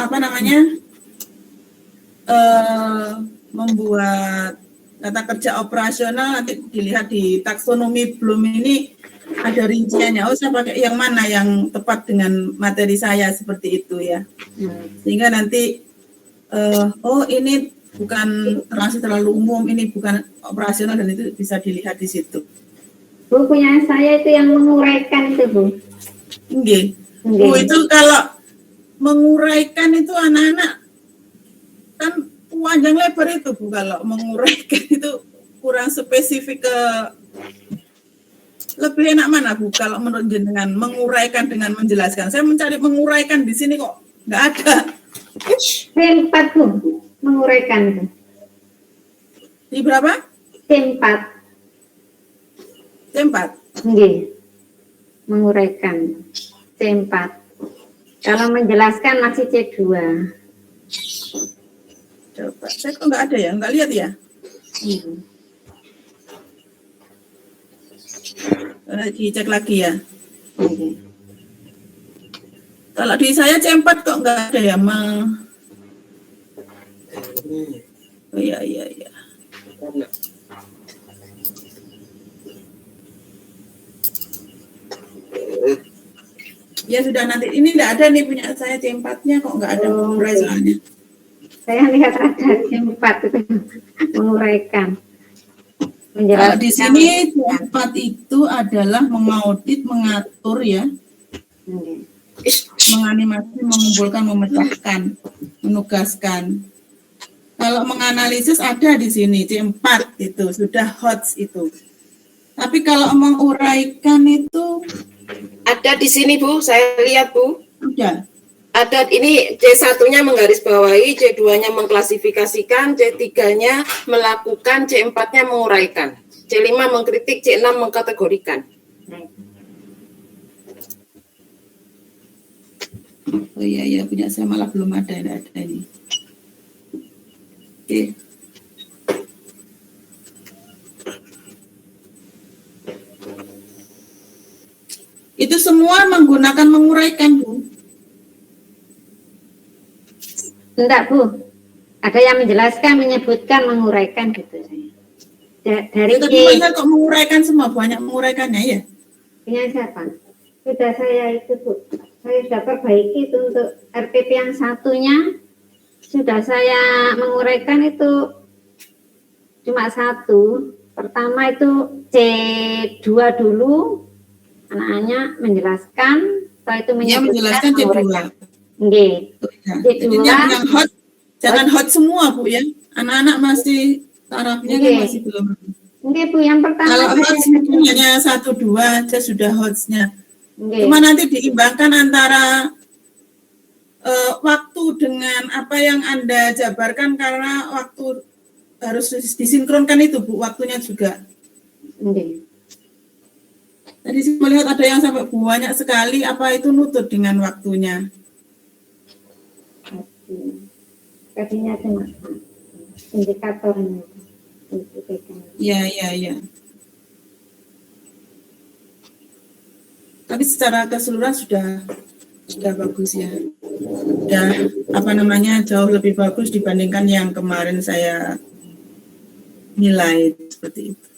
membuat kata kerja operasional nanti dilihat di taksonomi belum ini ada rinciannya. Oh, saya pakai yang mana yang tepat dengan materi saya seperti itu ya. Sehingga nanti oh ini bukan terlalu umum, ini bukan operasional, dan itu bisa dilihat di situ. Bu, punya saya itu yang menguraikan itu, Bu. Nggih. Bu, itu kalau menguraikan itu anak-anak kan panjang lebar itu, Bu. Kalau menguraikan itu kurang spesifik ke lebih enak mana, Bu? Kalau menurut jenengan menguraikan dengan menjelaskan. Saya mencari menguraikan di sini kok nggak ada. Tempat, Bu. Menguraikan itu. Di berapa? Tempat. Tempat. Nggih. Menguraikan. Tempat. Kalau menjelaskan masih C2. Coba, saya kok nggak ada ya? Nggak lihat ya? Dicek lagi ya. Kalau di saya C4 kok nggak ada ya, Oh iya. Ya sudah, nanti ini nggak ada nih punya saya C4-nya, kok nggak ada mengurai soalnya. Saya lihat ada C4 itu menguraikan. Kalau di sini C4 itu adalah mengaudit, mengatur ya. Menganimasi, mengumpulkan, memecahkan, menugaskan. Kalau menganalisis ada di sini C4 itu sudah HOTS itu. Tapi kalau menguraikan itu Ada di sini, Bu. Saya lihat, Bu. sudah. Ada ini C1-nya menggarisbawahi, C2-nya mengklasifikasikan, C3-nya melakukan, C4-nya menguraikan. C5 mengkritik, C6 mengkategorikan. Oh iya, punya saya malah belum ada ini. Oke. Itu semua menggunakan menguraikan, Bu. Enggak, Bu. Ada yang menjelaskan, menyebutkan, menguraikan gitu. Dari Tapi banyak kok menguraikan semua, banyak menguraikannya ya. punya siapa? Sudah saya itu, Bu. Saya sudah perbaiki itu untuk RPP yang satunya. Sudah saya menguraikan itu cuma satu. Pertama itu C2 dulu. Anak-anaknya menjelaskan, setelah itu Ya, menjelaskan C2. Nggih. Jadi yang hot, jangan hot semua, Bu ya. Anak-anak masih tarafnya kan masih belum. Nggih, Bu, yang pertama Kalau hot hanya 1-2 aja sudah hotnya. nggih. Cuma nanti diimbangkan antara waktu dengan apa yang Anda jabarkan, karena waktu harus disinkronkan itu, Bu, waktunya juga. Nggih. Tadi saya melihat ada yang sampai banyak sekali, apa itu nutut dengan waktunya. Tadinya cuma indikatornya. Iya. Tapi secara keseluruhan sudah bagus ya. Ya, jauh lebih bagus dibandingkan yang kemarin saya nilai seperti itu.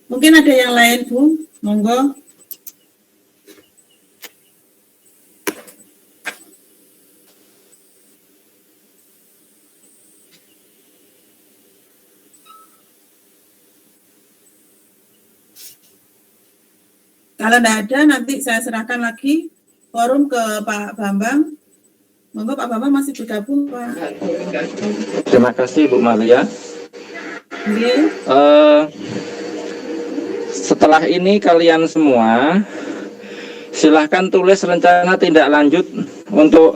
Mungkin ada yang lain, Bu? Monggo. Kalau tidak ada, nanti saya serahkan lagi forum ke Pak Bambang. Monggo Pak Bambang masih bergabung, Pak. Terima kasih Bu Maria. Oke. Setelah ini kalian semua silahkan tulis rencana tindak lanjut untuk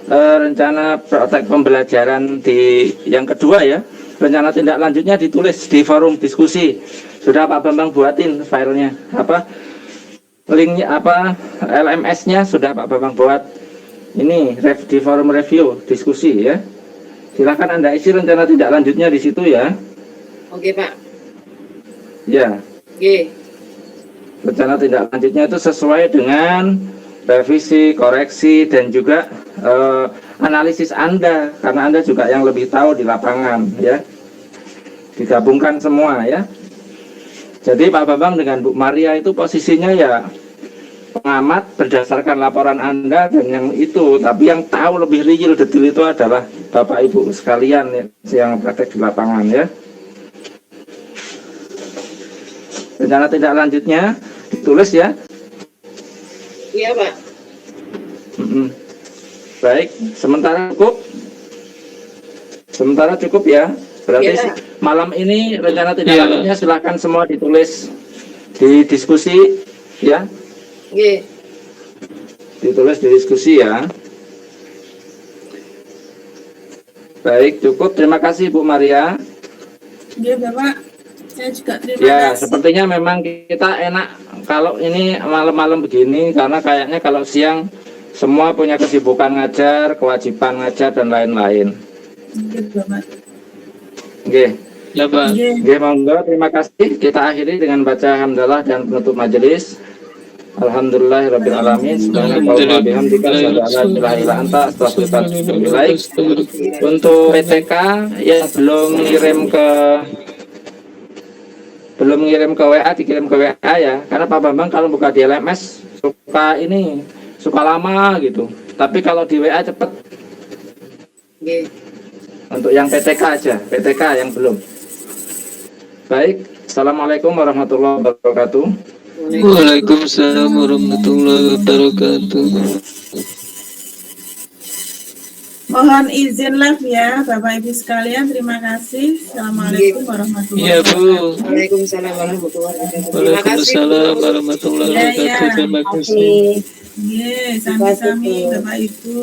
rencana praktek pembelajaran di yang kedua ya. Rencana tindak lanjutnya ditulis di forum diskusi. Sudah Pak Bambang buatin filenya linknya LMS-nya sudah Pak Bambang buat. Ini di forum review diskusi ya. Silakan Anda isi rencana tindak lanjutnya di situ ya. Oke Pak. Ya. Oke. Rencana tindak lanjutnya itu sesuai dengan revisi, koreksi dan juga analisis Anda, karena Anda juga yang lebih tahu di lapangan ya. Digabungkan semua ya. Jadi Pak Bambang dengan Bu Maria itu posisinya ya pengamat berdasarkan laporan Anda dan yang itu, tapi yang tahu lebih real detail itu adalah Bapak Ibu sekalian ya, yang praktek di lapangan ya. Rencana tindak lanjutnya ditulis ya. Iya Pak. Baik, sementara cukup ya. Berarti Ya. malam ini rencana tindak lanjutnya silakan semua ditulis di diskusi ya. Oke. Ditulis di diskusi ya. Baik, cukup. Terima kasih Bu Maria. Oke, Bapak. Saya juga terima Ya, kasih. sepertinya memang kita enak kalau ini malam-malam begini, karena kayaknya kalau siang semua punya kesibukan ngajar, kewajiban ngajar dan lain-lain. Oke, Bapak. Oke. Ya Pak. Oke, monggo, terima kasih. Kita akhiri dengan baca hamdalah dan penutup majelis. Alhamdulillahirabbil alamin. Subhanakallahumma bihamdika asyhadu an la ilaha illa anta astaghfiruka wa atubu ilaik. Untuk PTK yang belum ngirim ke WA, dikirim ke WA ya. Karena Pak Bambang kalau buka di LMS suka lama gitu. Tapi kalau di WA cepet. Oke. Untuk yang PTK aja, PTK yang belum. Baik, assalamualaikum warahmatullahi wabarakatuh. Waalaikumsalam warahmatullahi wabarakatuh. Mohon izin live ya, Bapak Ibu sekalian. Terima kasih. Assalamualaikum warahmatullahi Iya Bu. wabarakatuh. Waalaikumsalam warahmatullahi wabarakatuh. Terima kasih. Waalaikumsalam warahmatullahi Ya, ya. wabarakatuh. Terima kasih. Ye, sami-sami Bapak Ibu.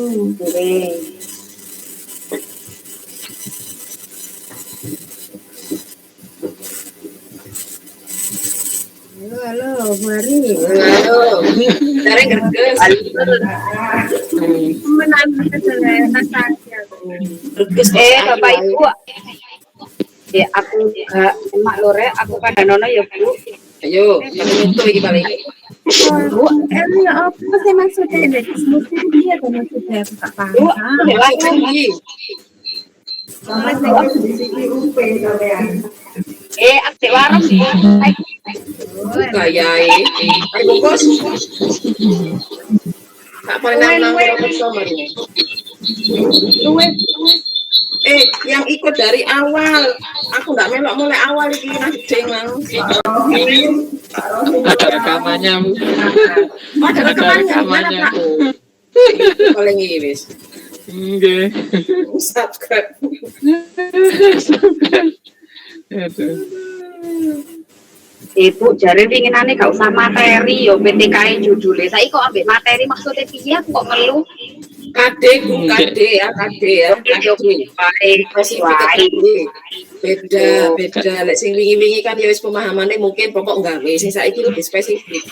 Halo, Bu Ari. Halo. Cari gerges. Gerges. Bapak Ibu, aku juga emak lore, aku kadanono ya Bu. Ayo, itu lagi paling. Bu, ya apa sih maksudnya dari diskusi dia atau maksudnya aku tak paham. Bu, aku lagi. Aktif warung. Gayai. Ayo bungkus. Tak paling nang nomor ini. Yang ikut dari awal. Aku nggak melok mulai awal ini nanti jengang. Ada rekamannya Bu. Ada rekamannya. Paling ini wis. Oke. Subscribe. Aduh. Ibu jare winginane gak usah materi yo PTK judule. Saiki kok ambek materi maksudnya piye aku kok ngeluh. Kade ya. Beda. Lek sing wingi-wingi kan ya wis pemahamannya mungkin pokok gawe. Sing saiki lebih spesifik.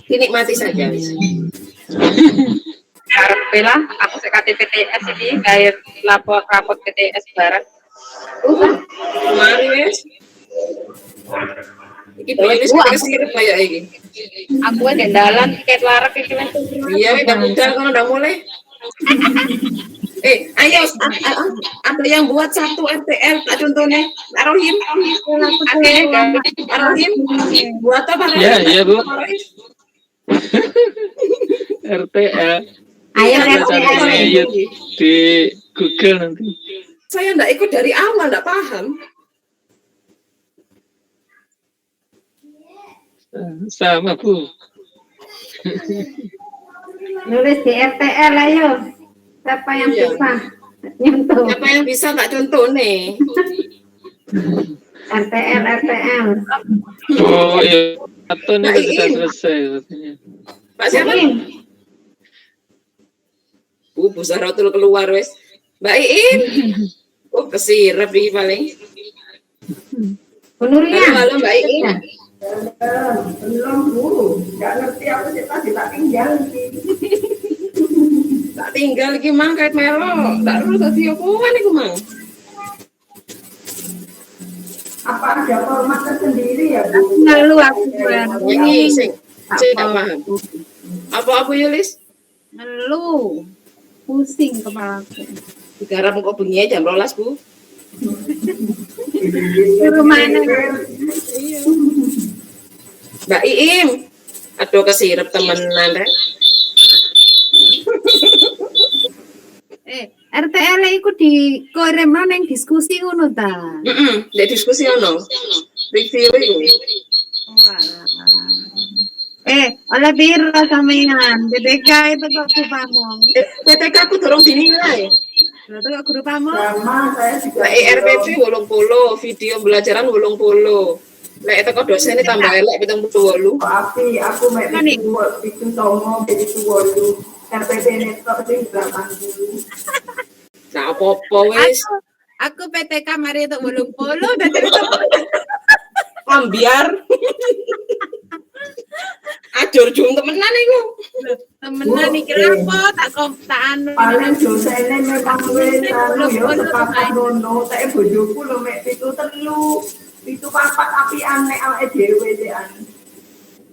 Dinikmati saja wis. Karepe lah aku sek KTPTS iki gawe rapot PTS bareng. Mari wis. Iki Yulis kesirip kayak iki. Aku di dalan tiket warak iki wis. Iya, udah mudah kalau udah mulai. Ayo, ada yang buat satu RTL, tak contohnya, Arohim, Arohim, buat apa? Iya Bu. RTL. Ayo RTL di Google nanti. Saya enggak ikut dari awal, enggak paham. Sama Bu. nulis di RTL ayo. Siapa yang Iya. bisa nyentuh? Siapa yang bisa tak contoh nih? RTL. Oh iya. Satu nih sudah selesai katanya. Pak siapa? Bu Saratul keluar wes. Mbak Iin. Oh kesirep iki paling. Bu Nuria. Halo Mbak Iin. Belum Bu, nggak ngerti aku sih tadi tak tinggal. Tak tinggal iki mang kait melo. Tak terus dadi opoan iku mang. Apa ada format tersendiri ya Bu? Lalu aku Iki sing tak paham. Apa Yulis? ngeluh. Pusing kepalaku. Digarap kok bengi jam 12, Bu. Suruh mana? Mbak Iim. Aduh kesirep temenan rek. RTL iku di koremno ning diskusi ngono ta. Heeh, ndek diskusi ono. Review iku. Oleh piro sampean? BPK itu kok kupamong. PTK aku dorong dinilai. Lha itu kok guru pamong. Sama saya juga. Lek RPP 80, video pembelajaran 80. Lek teko dosene tambah elek 78. Api, aku mek itu somo jadi tuwolu. RPP netok sing 80. Nah, apa-apa wis. Aku PTK mari untuk 80 dadi Ambiar. Ajur jum temenan iku. temenan iki apa tak anu. Paling dosene memang wis anu ya sepakat ngono, tak bojoku lho mek 7-3. 7-4 api aneh awake dhewe dean.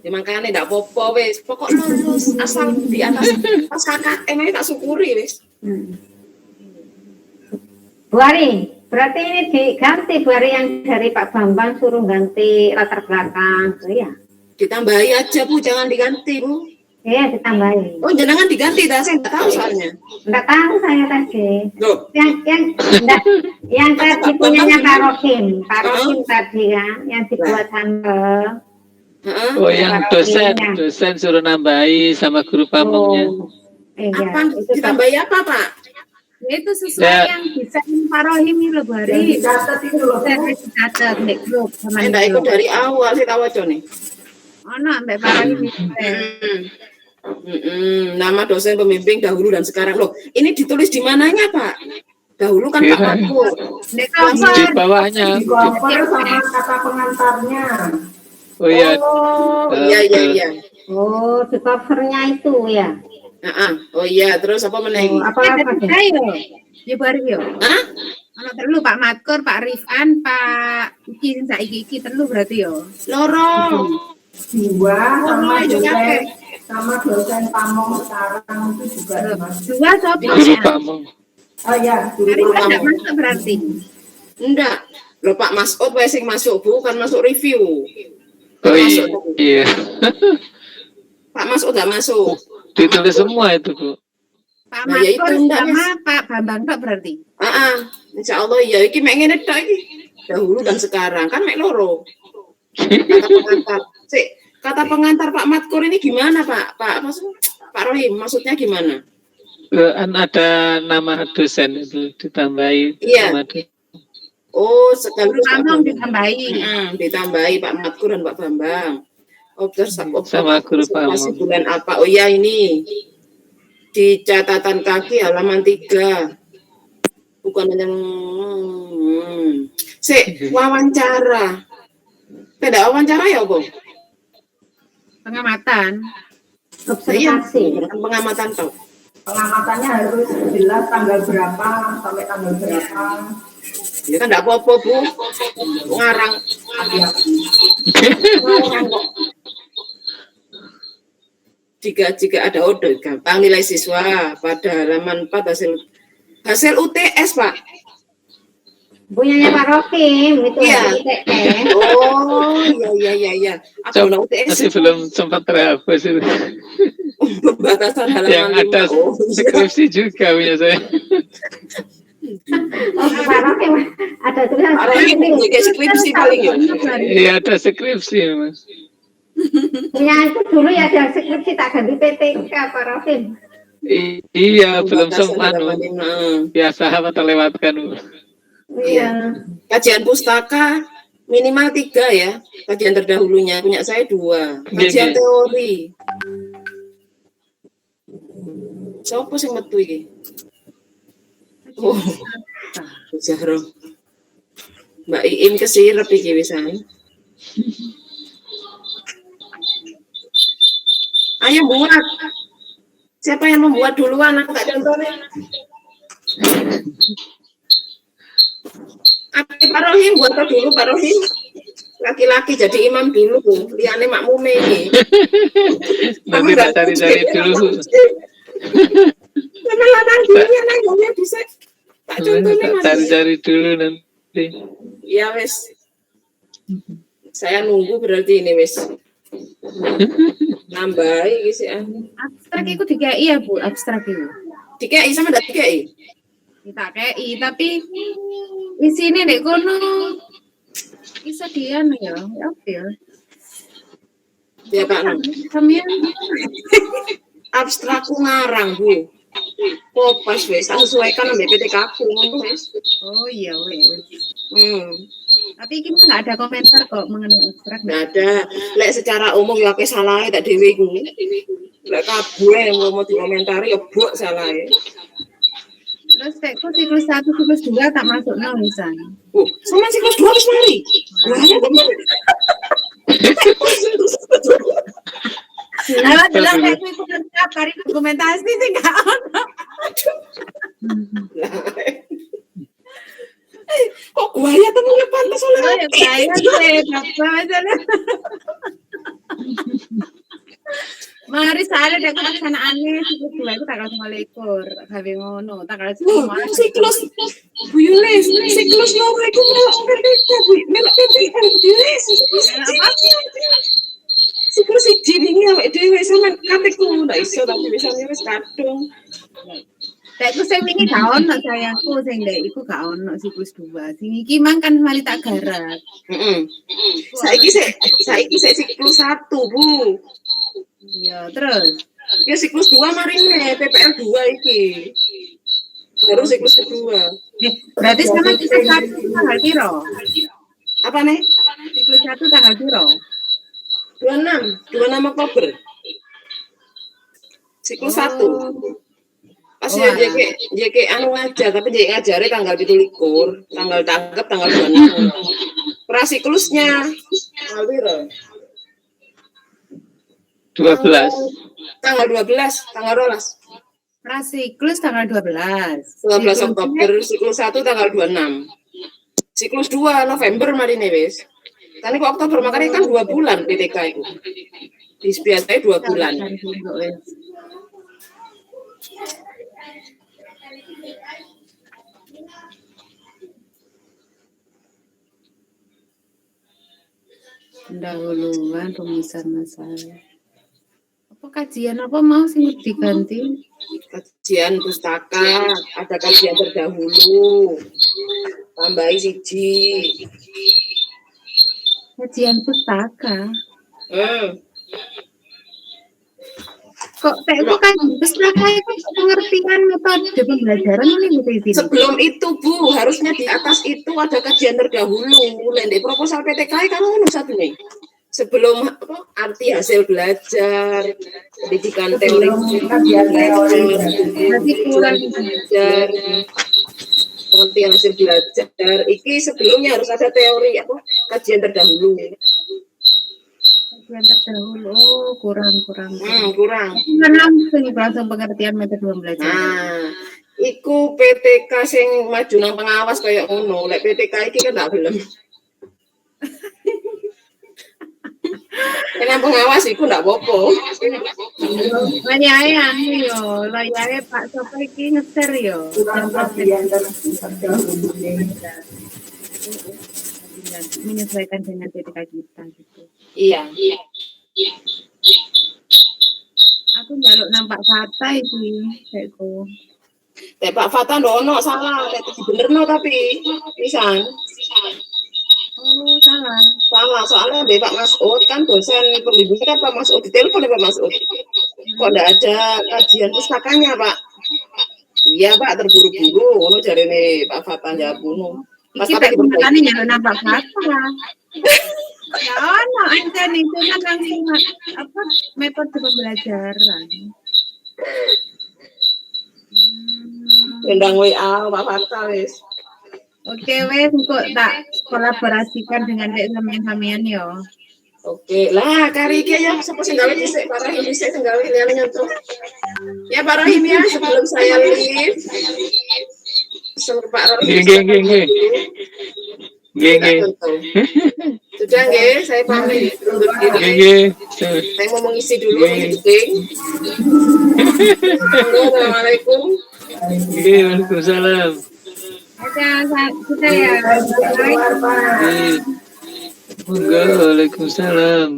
Ya makanya ndak apa-apa wis. Pokok lulus asal di atas pas KKM ae tak syukuri wis. Bu Ari, berarti ini diganti Bu Ari yang dari Pak Bambang suruh ganti latar belakang. Oh iya. Ditambahi aja Bu, jangan diganti Bu. Iya, ditambahin. Oh, jenengan diganti dah, saya enggak tahu soalnya. Enggak tahu saya tadi. Loh, Yang tadi punyanya Pak Rohim tadi kan, yang dibuat handle. heeh. Oh yang dosen suruh nambahi sama guru pamongnya. Iya. Apa Itu ditambahi apa, Pak? itu sesuai Ya. yang desain Pak Rohim itu loh Bu Ari. Dicatat itu loh. Saya dicatat di grup sama Saya enggak ikut dari awal, saya tahu aja nih. Ono ambek Pak Rohim itu. Nama dosen pembimbing dahulu dan sekarang. Loh, ini ditulis di mananya, Pak? Dahulu kan Pak Marco. Di Di cover. bawahnya. Di cover sama kata pengantarnya. Oh iya. Oh, Iya. oh, di covernya itu ya. Oh iya, terus apa meneng? Apa-apa deh. Ayo. Ya Bu Ari yo. Hah? Ono telu Pak Matkur, Pak Rifan, Pak iki sing saiki iki telu berarti yo. Loro. Dua sama mulai juga, dosen pamong sekarang itu juga dimasuk. Dua sopo Guru ya? pamong. Oh ya, Hari guru kan enggak pamong. masuk berarti. Enggak. Loh, Pak Masud wae sing masuk, Bu, kan masuk review. Oh iya. Pak Masud enggak masuk. Ditulis semua itu Bu. Pak Nah, ya itu Matkur enggak, sama Pak Bambang tok berarti. Insya Allah iya, iki mek ngene tok iki. Dahulu dan sekarang kan mek loro. Kata pengantar. Kata pengantar Pak Matkur ini gimana, Pak? Pak Rohim, maksudnya gimana? Kan ada nama dosen itu ditambahi. Iya. Nama dosen. Oh, sekaligus Pak Bambang Bambang. ditambahi. Ditambahi Pak Matkur dan Pak Bambang. Sama guru Masih pamong. bulan apa? Oh iya ini. Di catatan kaki halaman 3. Bukan yang wawancara. Tidak wawancara ya, Bu? Pengamatan. Iya, Observasi. pengamatan toh. Pengamatannya harus jelas tanggal berapa sampai tanggal berapa. Ya kan enggak apa-apa, Bu. Ngarang. Ngarang kok. Jika ada order gampang nilai siswa pada halaman 4 hasil UTS, Pak. Punyanya Pak Rokim itu Iya. UTS. Oh, iya. Aku Masih UTS belum sempat terhapus itu. pembatasan Yang halaman ada 5. Oh, skripsi juga punya saya. Oh, Pak Rokim ada tulisan Pak Rokim punya skripsi paling ya. Iya, ada skripsi, Mas. Punya itu dulu ya ada skripsi tak ganti PTK Pak Rokim. Iya, belum Pembatasan sempat. halaman 5. Biasa apa terlewatkan. Iya. Kajian pustaka minimal 3 ya. Kajian terdahulunya punya saya 2. Kajian Iya. teori. Sopo sing metu iki? Oh. Zahro. Mbak Iin kesirep iki wisan. Ayo buat. Siapa yang membuat duluan? Aku tak contohnya. Pak Rohim buat dulu, Pak Rohim. Laki-laki jadi imam dulu, liane makmume ini. Nanti tak cari-cari dulu. Karena ladang dunia nanya bisa. Tak contohnya Tak cari-cari dulu nanti. Ya wes. Saya nunggu berarti ini wes. Nambahi isi Abstrak itu DKI ya Bu, abstrak itu. DKI sama ndak DKI? Kita KI tapi di sini dek kono bisa dian ya, oke. Ya Pak Nom. Kamian Abstrakku ngarang Bu. Kopas wes, tak sesuaikan sama PTK aku ngono wes. oh iya wes. Tapi kita nggak ada komentar kok mengenai abstrak. Nggak ada. Lek secara umum ya akeh salahe tak dhewe iku. Lek kabeh yang mau dikomentari ya buk salahe. Terus tekku siklus 1, siklus 2 tak masuk nol misalnya. Oh, sama siklus 2 wis mari. Wah, ya teman. Lah jelas tekku itu kan tiap hari dokumentasi sih nggak ono. Kok gua ya temennya pantas oleh Oh ya saya sih apa masalah. Mari saya ada pelaksanaannya siklus 2 itu tanggal 25 gawe ngono, tanggal 10. siklus Bu Yulis, siklus loro iku melok PTK, Bu. Melok PTN, Bu Yulis. Siklus siji wingi awake dhewe sampean kateku ndak iso tapi misalnya wis kadung. Tekku sing wingi gak ono sayangku sing ndek iku gak ono siklus 2. Sing iki mang kan mari tak garap. Heeh. Saiki sik siklus 1, Bu. Iya, terus Ya siklus 2 marine PPL 2 iki. Baru siklus kedua. berarti sama siklus 1 tanggal piro? Apa nih? Siklus 1 tanggal piro? 26 Oktober. Siklus 1. Pas Oh, ya JK anu ngajar, tapi JK ngajare tanggal 17, tanggal tanggap tanggal 26. Prasiklusnya tanggal piro? 12. Tanggal 12, tanggal 12. Prasiklus tanggal 12. 12 Oktober, siklus 1 tanggal 26. Siklus 2 November marine wis. Kan iku Oktober makanya kan 2 bulan PTK itu. Biasanya 2 bulan. Pendahuluan rumusan masalah. Apa kajian apa mau sih diganti? Kajian pustaka, ada kajian terdahulu. Tambahi siji. Kajian pustaka. Kok tekku kan pustaka itu pengertian metode pembelajaran ini gitu. Sebelum itu Bu, harusnya di atas itu ada kajian terdahulu. Di proposal PTK kan ngono satu nih. Sebelum apa, arti hasil belajar, pendidikan teori, Kajian teori. Berarti kurang belajar, pengertian hasil belajar. Iki sebelumnya harus ada teori apa kajian terdahulu. kajian terdahulu. Oh, kurang. Kurang. Kan langsung pengertian metode pembelajaran. Nah, Iku PTK sing maju nang pengawas kayak ngono. Lek PTK iki kan gak gelem. Nang pengawas iku ndak apa-apa. Layae anu yo, layae Pak Sopo iki ngeser yo. Menyesuaikan dengan PTK kita gitu. Iya. Aku njaluk nampak Fata iki, kayakku. Pak Fata ndono salah, lek dibenerno tapi pisan. Oh, salah. Salah, soalnya Mbak Pak Masud kan dosen pembimbing kan Pak Masud ditelepon Pak Masud. Kok enggak ada kajian pustakanya, Pak? Iya, Pak, terburu-buru ngono jarene Pak Fata jawab ngono. Pas Iki tapi tak gunakan njaluk nampak Fata. Ya ono aja nih, cuma langsung apa metode pembelajaran. Undang WA Pak Fata wis. Oke, wes kok tak kolaborasikan dengan dek sampean yo. Oke, lah kari iki ya sapa sing gawe dhisik Pak Rahim dhisik sing gawe liyane nyentuh. Ya Pak Rahim ya sebelum saya leave. Sebelum Pak Rahim. Nggih. Sudah nggih, saya pamit undur diri. Nggih. Saya mau mengisi dulu meeting. Assalamualaikum. Nggih, waalaikumsalam. Ada kita ya. Waalaikumsalam.